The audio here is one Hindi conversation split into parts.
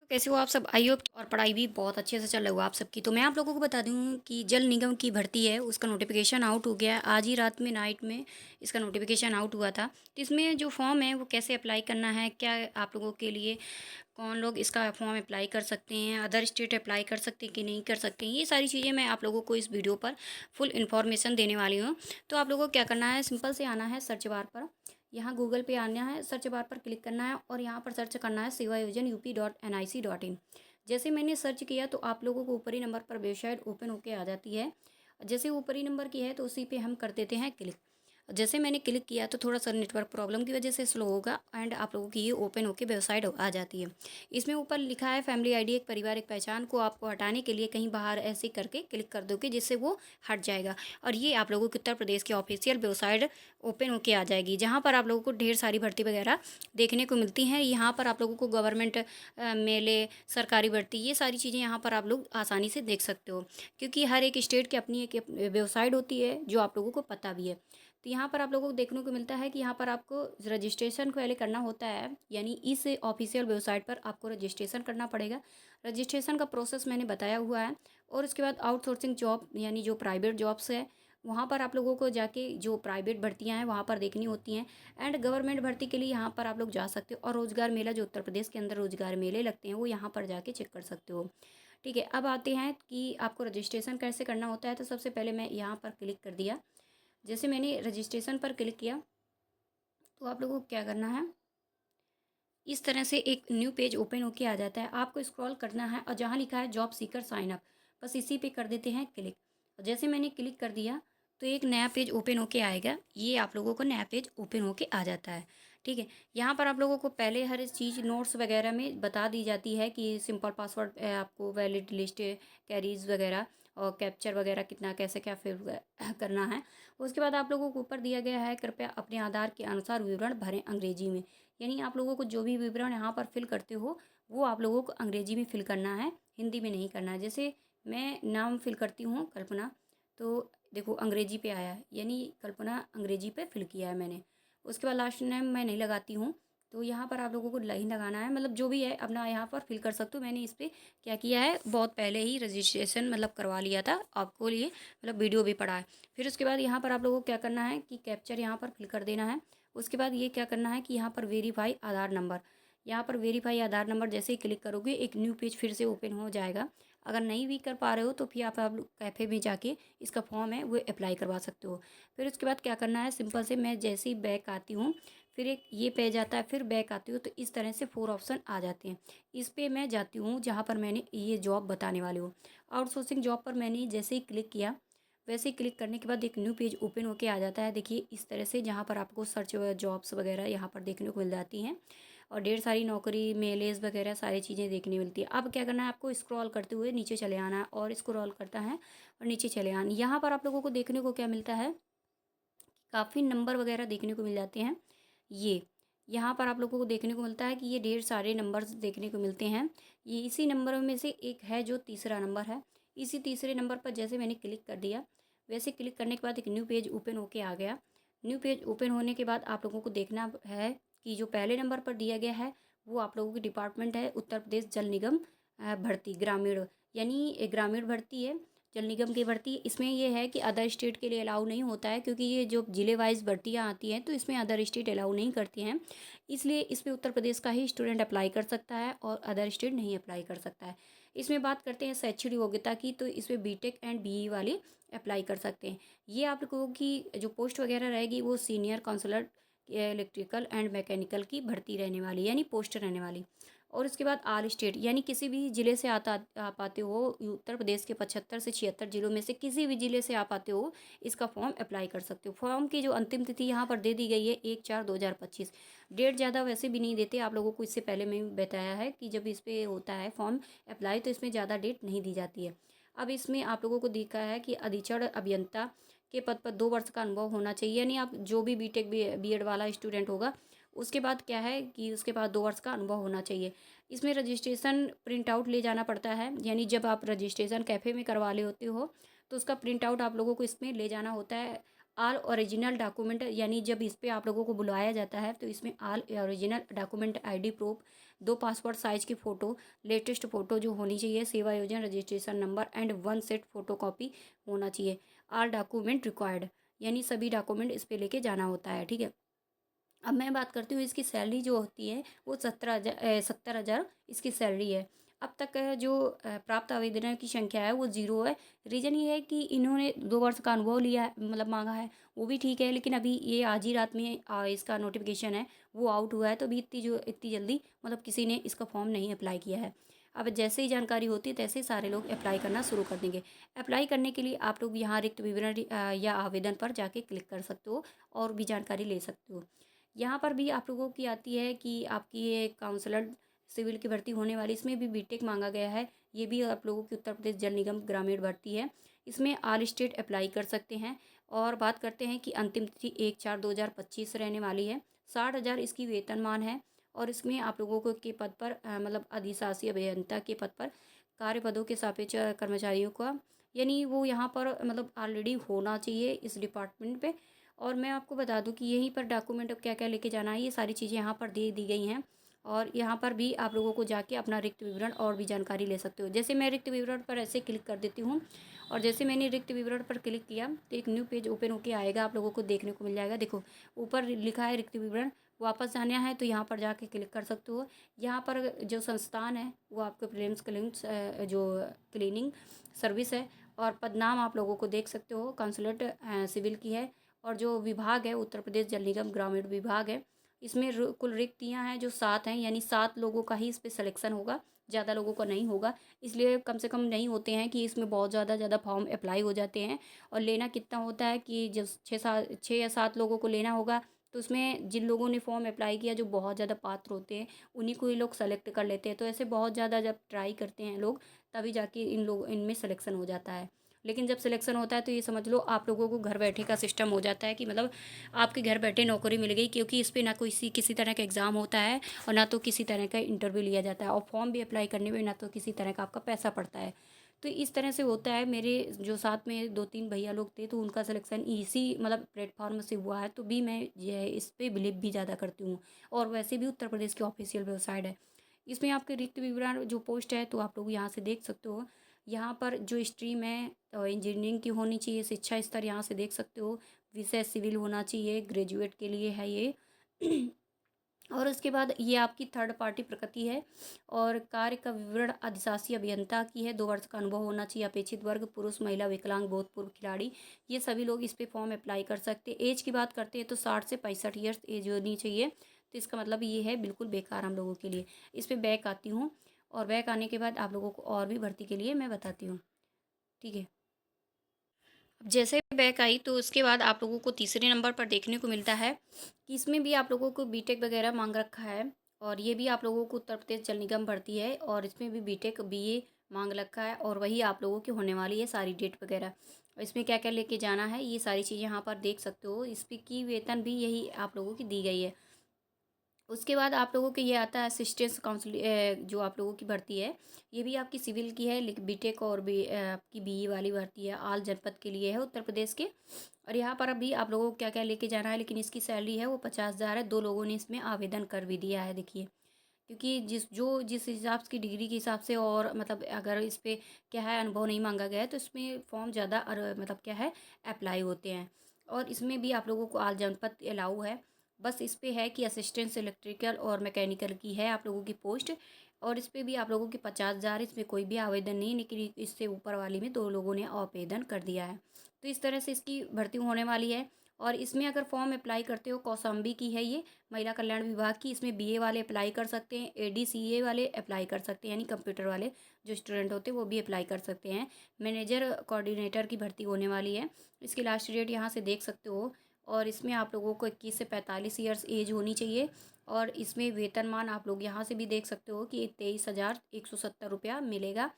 तो कैसे हो आप सब? आई होप और पढ़ाई भी बहुत अच्छे से चल रहा होगा आप सबकी। तो मैं आप लोगों को बता दूं कि जल निगम की भर्ती है, उसका नोटिफिकेशन आउट हो गया है। आज ही रात में नाइट में इसका नोटिफिकेशन आउट हुआ था। तो इसमें जो फॉर्म है वो कैसे अप्लाई करना है, क्या आप लोगों के लिए कौन लोग इसका फॉर्म अप्लाई कर सकते हैं, अदर स्टेट अप्लाई कर सकते हैं कि नहीं कर सकते हैं, ये सारी चीज़ें मैं आप लोगों को इस वीडियो पर फुल इन्फॉर्मेशन देने वाली हूँ। तो आप लोगों को क्या करना है, सिंपल से आना है सर्च बार पर। यहाँ गूगल पे आना है, सर्च बार पर क्लिक करना है और यहाँ पर सर्च करना है सेवायोजन UP.NIC.in। जैसे मैंने सर्च किया तो आप लोगों को ऊपरी नंबर पर वेबसाइट ओपन होके आ जाती है। जैसे ऊपरी नंबर की है तो उसी पे हम कर देते हैं क्लिक। जैसे मैंने क्लिक किया तो थोड़ा सा नेटवर्क प्रॉब्लम की वजह से स्लो होगा एंड आप लोगों की ये ओपन होकर वेबसाइट आ जाती है। इसमें ऊपर लिखा है फैमिली आईडी एक पारिवारिक पहचान को आपको हटाने के लिए कहीं बाहर ऐसे करके क्लिक कर दोगे जिससे वो हट जाएगा। और ये आप लोगों की उत्तर प्रदेश की ऑफिशियल वेबसाइट ओपन होके आ जाएगी, जहाँ पर आप लोगों को ढेर सारी भर्ती वगैरह देखने को मिलती हैं। यहाँ पर आप लोगों को गवर्नमेंट मेले, सरकारी भर्ती, ये सारी चीज़ें यहाँ पर आप लोग आसानी से देख सकते हो, क्योंकि हर एक स्टेट की अपनी एक वेबसाइट होती है जो आप लोगों को पता भी है। तो यहाँ पर आप लोगों को देखने को मिलता है कि यहाँ पर आपको रजिस्ट्रेशन पहले करना होता है, यानी इस ऑफिशियल वेबसाइट पर आपको रजिस्ट्रेशन करना पड़ेगा। रजिस्ट्रेशन का प्रोसेस मैंने बताया हुआ है। और उसके बाद आउटसोर्सिंग जॉब, यानी जो प्राइवेट जॉब्स है, वहाँ पर आप लोगों को जाके जो प्राइवेट भर्तियाँ हैं वहाँ पर देखनी होती हैं। एंड गवर्नमेंट भर्ती के लिए यहाँ पर आप लोग जा सकते हो। और रोज़गार मेला जो उत्तर प्रदेश के अंदर रोज़गार मेले लगते हैं वो यहाँ पर जाके चेक कर सकते हो। ठीक है, अब आते हैं कि आपको रजिस्ट्रेशन कैसे करना होता है। तो सबसे पहले मैं यहाँ पर क्लिक कर दिया। जैसे मैंने रजिस्ट्रेशन पर क्लिक किया तो आप लोगों को क्या करना है, इस तरह से एक न्यू पेज ओपन होके आ जाता है। आपको स्क्रॉल करना है और जहाँ लिखा है जॉब सीकर साइन अप, बस इसी पे कर देते हैं क्लिक। और जैसे मैंने क्लिक कर दिया तो एक नया पेज ओपन होके आएगा। ये आप लोगों को नया पेज ओपन होके आ जाता है। ठीक है, यहाँ पर आप लोगों को पहले हर चीज़ नोट्स वगैरह में बता दी जाती है कि सिंपल पासवर्ड आपको वैलिड लिस्ट कैरीज वगैरह और कैप्चर वगैरह कितना कैसे क्या फिल करना है। उसके बाद आप लोगों को ऊपर दिया गया है कृपया अपने आधार के अनुसार विवरण भरें अंग्रेजी में। यानी आप लोगों को जो भी विवरण यहाँ पर फिल करते हो वो आप लोगों को अंग्रेजी में फिल करना है, हिंदी में नहीं करना है। जैसे मैं नाम फिल करती हूँ कल्पना, तो देखो अंग्रेजी पे आया है, यानी कल्पना अंग्रेजी पे फिल किया है मैंने। उसके बाद लास्ट नेम मैं नहीं लगाती हूँ। तो यहाँ पर आप लोगों को नहीं लगाना है, मतलब जो भी है अपना यहाँ पर फिल कर सकते हो। मैंने इस पर क्या किया है, बहुत पहले ही रजिस्ट्रेशन मतलब करवा लिया था आपको लिए, मतलब वीडियो भी पड़ा है। फिर उसके बाद यहाँ पर आप लोगों को क्या करना है कि कैप्चर यहाँ पर फिल कर देना है। उसके बाद ये क्या करना है कि यहाँ पर वेरीफाई आधार नंबर, यहाँ पर वेरीफाई आधार नंबर जैसे ही क्लिक करोगे एक न्यू पेज फिर से ओपन हो जाएगा। अगर नहीं भी कर पा रहे हो तो फिर आप लोग कैफ़े में जाके इसका फॉर्म है वो अप्लाई करवा सकते हो। फिर उसके बाद क्या करना है, सिंपल से मैं जैसे ही बैक आती हूँ फिर एक ये पेज आता है, फिर बैक आती हूँ तो इस तरह से 4 ऑप्शन आ जाते हैं। इस पर मैं जाती हूँ जहाँ पर मैंने ये जॉब बताने वाली हूँ। आउटसोर्सिंग जॉब पर मैंने जैसे ही क्लिक किया, वैसे ही क्लिक करने के बाद एक न्यू पेज ओपन होके आ जाता है। देखिए इस तरह से, जहाँ पर आपको सर्च जॉब्स वगैरह यहाँ पर देखने को मिल जाती हैं और ढेर सारी नौकरी मेलेज वगैरह सारी चीज़ें देखने मिलती है। अब क्या करना है, आपको स्क्रॉल करते हुए नीचे चले आना है और स्क्रॉल करता है और नीचे चले आना। यहाँ पर आप लोगों को देखने को क्या मिलता है, काफ़ी नंबर वगैरह देखने को मिल जाते हैं। ये यहाँ पर आप लोगों को देखने को मिलता है कि ये ढेर सारे नंबर्स देखने को मिलते हैं। ये इसी नंबरों में से एक है जो तीसरा नंबर है। इसी तीसरे नंबर पर जैसे मैंने क्लिक कर दिया, वैसे क्लिक करने के बाद एक न्यू पेज ओपन होके आ गया। न्यू पेज ओपन होने के बाद आप लोगों को देखना है कि जो पहले नंबर पर दिया गया है वो आप लोगों की डिपार्टमेंट है उत्तर प्रदेश जल निगम भर्ती ग्रामीण, यानी ग्रामीण भर्ती है, जल निगम की भर्ती। इसमें ये है कि अदर स्टेट के लिए अलाउ नहीं होता है, क्योंकि ये जो ज़िले वाइज भर्तियाँ आती हैं तो इसमें अदर स्टेट अलाउ नहीं करती हैं। इसलिए इसमें उत्तर प्रदेश का ही स्टूडेंट अप्लाई कर सकता है और अदर स्टेट नहीं अप्लाई कर सकता है। इसमें बात करते हैं शैक्षणिक योग्यता की, तो इसमें बीटेक एंड बीई वाले अप्लाई कर सकते हैं। ये आप लोगों की जो पोस्ट वगैरह रहेगी वो senior counsellor electrical and mechanical की भर्ती रहने वाली, यानी पोस्ट रहने वाली। और उसके बाद आल स्टेट, यानी किसी भी ज़िले से आप आते हो, उत्तर प्रदेश के 75 से 76 ज़िलों में से किसी भी ज़िले से आप आते हो, इसका फॉर्म अप्लाई कर सकते हो। फॉर्म की जो अंतिम तिथि यहाँ पर दे दी गई है 1/4/2025। डेट ज़्यादा वैसे भी नहीं देते, आप लोगों को इससे पहले मैं बताया है कि जब इस पर होता है फॉर्म अप्लाई तो इसमें ज़्यादा डेट नहीं दी जाती है। अब इसमें आप लोगों को देखा है कि अधीक्षण अभियंता के पद पर 2 वर्ष का अनुभव होना चाहिए, यानी आप जो भी बीटेक बीएड वाला स्टूडेंट होगा उसके बाद क्या है कि उसके बाद 2 वर्ष का अनुभव होना चाहिए। इसमें रजिस्ट्रेशन प्रिंट आउट ले जाना पड़ता है, यानी जब आप रजिस्ट्रेशन कैफ़े में करवा ले होते हो तो उसका प्रिंट आउट आप लोगों को इसमें ले जाना होता है। ऑल ओरिजिनल डॉक्यूमेंट, यानी जब इस पे आप लोगों को बुलाया जाता है तो इसमें all original document, ID proof, 2 passport size की फ़ोटो, लेटेस्ट फ़ोटो जो होनी चाहिए, सेवा योजना registration number and 1 set photocopy होना चाहिए। ऑल डॉक्यूमेंट रिक्वायर्ड, यानी सभी डॉक्यूमेंट इस पे लेके जाना होता है, ठीक है। अब मैं बात करती हूँ इसकी सैलरी जो होती है वो 70,000 इसकी सैलरी है। अब तक जो प्राप्त आवेदनों की संख्या है वो 0 है। रीज़न ये है कि इन्होंने 2 वर्ष का अनुभव लिया है, मतलब माँगा है, वो भी ठीक है, लेकिन अभी ये आज ही रात में इसका नोटिफ़िकेशन है वो आउट हुआ है, तो अभी इतनी जल्दी मतलब किसी ने इसका फॉर्म नहीं अप्लाई किया है। अब जैसे ही जानकारी होती है तैसे ही सारे लोग अप्लाई करना शुरू कर देंगे। अप्लाई करने के लिए आप लोग यहाँ रिक्त विवरण या आवेदन पर जाके क्लिक कर सकते हो और भी जानकारी ले सकते हो। यहाँ पर भी आप लोगों की आती है कि आपकी ये काउंसलर सिविल की भर्ती होने वाली, इसमें भी बीटेक मांगा गया है। ये भी आप लोगों की उत्तर प्रदेश जल निगम ग्रामीण भर्ती है। इसमें ऑल स्टेट अप्लाई कर सकते हैं। और बात करते हैं कि अंतिम तिथि 1/4/2025 रहने वाली है। 60,000 इसकी वेतनमान है। और इसमें आप लोगों को के पद पर मतलब अधिशासी अभियंता के पद पर कार्य पदों के सापेक्ष कर्मचारियों का, यानी वो यहाँ पर मतलब ऑलरेडी होना चाहिए इस डिपार्टमेंट पे। और मैं आपको बता दूं कि यहीं पर डॉक्यूमेंट अब क्या क्या लेके जाना है, ये सारी चीज़ें यहाँ पर दे दी गई हैं। और यहाँ पर भी आप लोगों को जाके अपना रिक्त विवरण और भी जानकारी ले सकते हो। जैसे मैं रिक्त विवरण पर ऐसे क्लिक कर देती हूँ, और जैसे मैंने रिक्त विवरण पर क्लिक किया तो एक न्यू पेज ओपन होकर आएगा, आप लोगों को देखने को मिल जाएगा। देखो ऊपर लिखा है रिक्त विवरण, वापस जाना है तो यहाँ पर जाके क्लिक कर सकते हो। यहाँ पर जो संस्थान है वो आपके प्रीलिम्स क्लीनिंग जो क्लीनिंग सर्विस है, और पदनाम आप लोगों को देख सकते हो, कंसुलेट सिविल की है। और जो विभाग है उत्तर प्रदेश जल निगम ग्रामीण विभाग है। इसमें कुल रिक्तियां हैं जो 7 हैं, यानी 7 लोगों का ही इस पर सिलेक्शन होगा, ज़्यादा लोगों का नहीं होगा। इसलिए कम से कम नहीं होते हैं कि इसमें बहुत ज़्यादा फॉर्म अप्लाई हो जाते हैं। और लेना कितना होता है कि जब 6 या 7 लोगों को लेना होगा, तो उसमें जिन लोगों ने फॉर्म अप्लाई किया जो बहुत ज़्यादा पात्र होते हैं उन्हीं को ही लोग सेलेक्ट कर लेते हैं। तो ऐसे बहुत ज़्यादा जब ट्राई करते हैं लोग, तभी जाके इनमें सिलेक्शन हो जाता है। लेकिन जब सिलेक्शन होता है तो ये समझ लो आप लोगों को घर बैठे का सिस्टम हो जाता है, कि मतलब आपके घर बैठे नौकरी मिल गई, क्योंकि इस पर ना कोई किसी तरह का एग्ज़ाम होता है और ना तो किसी तरह का इंटरव्यू लिया जाता है, और फॉर्म भी अप्लाई करने में ना तो किसी तरह का आपका पैसा पड़ता है। तो इस तरह से होता है। मेरे जो साथ में 2-3 भैया लोग थे तो उनका सिलेक्शन इसी मतलब प्लेटफॉर्म से हुआ है, तो भी मैं ये इस पर बिलीव भी ज़्यादा करती हूँ। और वैसे भी उत्तर प्रदेश की ऑफिशियल वेबसाइट है, इसमें आपके रिक्त विवरण जो पोस्ट है तो आप लोग यहाँ से देख सकते हो। यहाँ पर जो स्ट्रीम है इंजीनियरिंग की होनी चाहिए, शिक्षा स्तर यहाँ से देख सकते हो। विषय सिविल होना चाहिए, ग्रेजुएट के लिए है ये। और उसके बाद ये आपकी थर्ड पार्टी प्रकृति है। और कार्य का विवरण अधिशासी अभियंता की है। 2 वर्ष का अनुभव होना चाहिए। अपेक्षित वर्ग पुरुष, महिला, विकलांग, भूतपूर्व खिलाड़ी, ये सभी लोग इस पे फॉर्म अप्लाई कर सकते हैं। एज की बात करते हैं तो 60 से 65 ईयर्स एज होनी चाहिए। तो इसका मतलब ये है बिल्कुल बेकार हम लोगों के लिए। इस पर बैक आती हूँ, और बैक आने के बाद आप लोगों को और भी भर्ती के लिए मैं बताती हूँ, ठीक है। अब जैसे बैक आई तो उसके बाद आप लोगों को तीसरे नंबर पर देखने को मिलता है कि इसमें भी आप लोगों को बीटेक वगैरह मांग रखा है। और ये भी आप लोगों को उत्तर प्रदेश जल निगम भर्ती है, और इसमें भी बीटेक बीए मांग रखा है, और वही आप लोगों की होने वाली है सारी डेट वगैरह। और इसमें क्या क्या लेके जाना है ये सारी चीज़ें यहाँ पर देख सकते हो। इस पे की वेतन भी यही आप लोगों की दी गई है। उसके बाद आप लोगों के ये आता है असिस्टेंस काउंसिल, जो आप लोगों की भर्ती है ये भी आपकी सिविल की है, लेकिन बीटेक और भी आपकी बीई वाली भर्ती है, आल जनपद के लिए है उत्तर प्रदेश के। और यहाँ पर अभी आप लोगों को क्या क्या लेके जाना है, लेकिन इसकी सैलरी है वो 50,000 है। 2 लोगों ने इसमें आवेदन कर भी दिया है, देखिए। क्योंकि जिस हिसाब की डिग्री के हिसाब से, और मतलब अगर इस पर क्या है अनुभव नहीं मांगा गया है तो इसमें फॉर्म ज़्यादा मतलब क्या है अप्लाई होते हैं। और इसमें भी आप लोगों को आल जनपद अलाउ है। बस इस पे है कि असिस्टेंट इलेक्ट्रिकल और मैकेनिकल की है आप लोगों की पोस्ट। और इस पे भी आप लोगों की 50,000, इसमें कोई भी आवेदन नहीं, लेकिन इससे ऊपर वाली में 2 लोगों ने आवेदन कर दिया है। तो इस तरह से इसकी भर्ती होने वाली है। और इसमें अगर फॉर्म अप्लाई करते हो, कौशाम्बी की है ये, महिला कल्याण विभाग की। इसमें बीए वाले अप्लाई कर सकते हैं, एडीसीए वाले अप्लाई कर सकते हैं, यानी कंप्यूटर वाले जो स्टूडेंट होते हैं वो भी अप्लाई कर सकते हैं। मैनेजर कोऑर्डिनेटर की भर्ती होने वाली है। इसकी लास्ट डेट यहाँ से देख सकते हो। और इसमें आप लोगों को 21 से 45 ईयर्स एज होनी चाहिए। और इसमें वेतनमान आप लोग यहाँ से भी देख सकते हो कि 23,170 रुपया मिलेगा।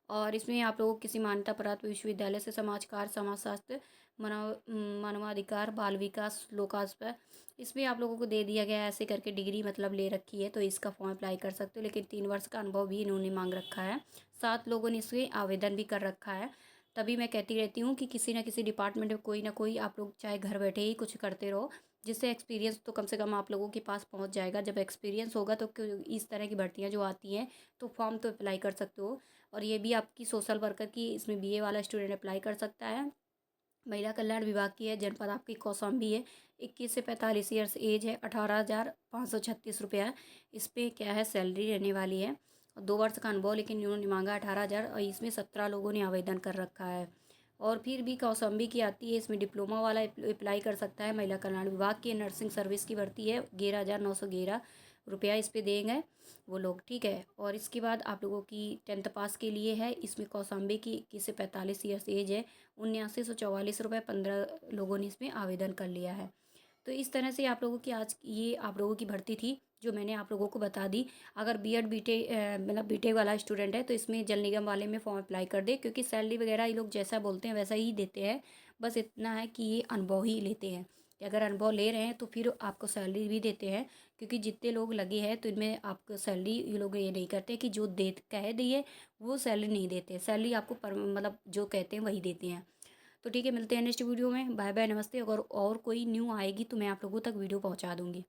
और इसमें आप लोगों को किसी मान्यता प्राप्त विश्वविद्यालय से समाजकार, समाजशास्त्र, मानवाधिकार, बाल विकास, लोकायुक्त, इसमें आप लोगों को दे दिया गया है ऐसे करके डिग्री मतलब ले रखी है, तो इसका फॉर्म अप्लाई कर सकते हो। लेकिन 3 वर्ष का अनुभव भी इन्होंने मांग रखा है। 7 लोगों ने इसमें आवेदन भी कर रखा है। तभी मैं कहती रहती हूँ कि किसी ना किसी डिपार्टमेंट में कोई ना कोई आप लोग चाहे घर बैठे ही कुछ करते रहो, जिससे एक्सपीरियंस तो कम से कम आप लोगों के पास पहुँच जाएगा। जब एक्सपीरियंस होगा तो इस तरह की भर्तियाँ जो आती हैं तो फॉर्म तो अप्लाई कर सकते हो। और ये भी आपकी सोशल वर्कर की, इसमें बीए वाला स्टूडेंट अप्लाई कर सकता है। महिला कल्याण विभाग की है, जनपद आपकी कौशाम्बी है। 21 से 45 ईयर्स एज है, 18,536 रुपया है। इस पर क्या है, सैलरी रहने वाली है। और 2 वर्ष का अनुभव, लेकिन इन्होंने मांगा 18,000 और इसमें 17 लोगों ने आवेदन कर रखा है। और फिर भी कौशाम्बी की आती है, इसमें डिप्लोमा वाला अप्लाई कर सकता है। महिला कल्याण विभाग की नर्सिंग सर्विस की भर्ती है, 11,911 रुपया इस पर देंगे वो लोग, ठीक है। और इसके बाद आप लोगों की 10th पास के लिए है, इसमें कौशाम्बी की 21 से 45 ईयर्स एज है, 79,144 रुपये, 15 लोगों ने इसमें आवेदन कर लिया है। तो इस तरह से आप लोगों की आज ये आप लोगों की भर्ती थी जो मैंने आप लोगों को बता दी। अगर बीएड बीटेक मतलब बीटेक वाला स्टूडेंट है तो इसमें जल निगम वाले में फॉर्म अप्लाई कर दे, क्योंकि सैलरी वगैरह ये लोग जैसा बोलते हैं वैसा ही देते हैं। बस इतना है कि ये अनुभव ही लेते हैं, कि अगर अनुभव ले रहे हैं तो फिर आपको सैलरी भी देते हैं। क्योंकि जितने लोग लगे हैं तो इनमें आपको सैलरी ये लोग ये नहीं करते कि जो दे कह दिए वो सैलरी नहीं देते। सैलरी आपको मतलब जो कहते हैं वही देते हैं। तो ठीक है, मिलते हैं नेक्स्ट वीडियो में। बाय बाय, नमस्ते। अगर और कोई न्यू आएगी तो मैं आप लोगों तक वीडियो पहुंचा दूंगी।